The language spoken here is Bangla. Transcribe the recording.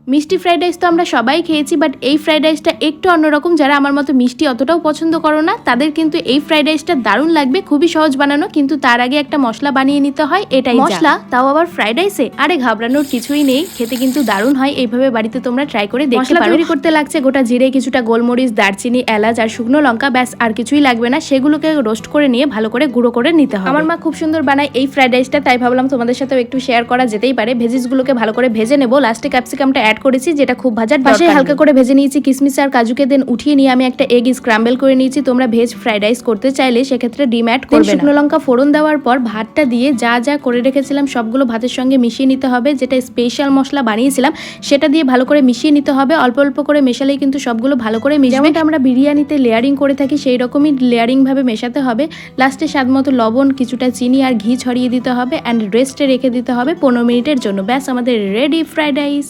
মিষ্টি ফ্রাইড রাইস তো আমরা সবাই খেয়েছি, বাট এই ফ্রাইড রাইসটা একটু অন্যরকম। যারা আমার মতো মিষ্টি অতটাও পছন্দ করো না তাদের কিন্তু এই ফ্রাইড রাইসটা দারুণ লাগবে। খুবই সহজ বানানো, কিন্তু তার আগে একটা মশলা বানিয়ে নিতে হয়, এটাই মশলা, তাও আবার ফ্রাইড রাইসে। আরে ঘাবড়ানোর কিছুই নেই, খেতে কিন্তু দারুণ হয়। এইভাবে বাড়িতে তোমরা ট্রাই করে দেখতে পারো। তৈরি করতে লাগছে গোটা জিরে, কিছুটা গোলমরিচ, দারচিনি, এলাচ আর শুকনো লঙ্কা, ব্যাস আর কিছুই লাগবে না। সেগুলোকে রোস্ট করে নিয়ে ভালো করে গুঁড়ো করে নিতে হবে। আমার মা খুব সুন্দর বানায় এই ফ্রাইড রাইসটা, তাই ভাবলাম তোমাদের সাথেও একটু শেয়ার করা যেতেই পারে। ভেজিসগুলোকে ভালো করে ভেজে নেবো। লাস্টে ক্যাপসিকামটা অ্যাড করেছি, যেটা খুব ভাজার পাশে হালকা করে ভেজে নিয়েছি কিশমিশ আর কাজুকে। দেন উঠিয়ে নিয়ে আমি একটা এগ স্ক্র্যাম্বল করে নিয়েছি। তোমরা ভেজ ফ্রাইড রাইস করতে চাইলে সেক্ষেত্রে ডিম অ্যাড করবে। শুকনো লঙ্কা ফোড়ন দেওয়ার পর ভাতটা দিয়ে যা যা করে রেখেছিলাম সবগুলো ভাতের সঙ্গে মিশিয়ে নিতে হবে। যেটা স্পেশাল মশলা বানিয়েছিলাম সেটা দিয়ে ভালো করে মিশিয়ে নিতে হবে। অল্প অল্প করে মেশালেই কিন্তু সবগুলো ভালো করে মিশবে। যেমনটা আমরা বিরিয়ানিতে লেয়ারিং করে থাকি সেই রকমই লেয়ারিং ভাবে মেশাতে হবে। লাস্টে স্বাদ মতো লবণ, কিছুটা চিনি আর ঘি ছড়িয়ে দিতে হবে অ্যান্ড রেস্টে রেখে দিতে হবে 15 মিনিটের জন্য। ব্যাস আমাদের রেডি ফ্রাইড রাইস।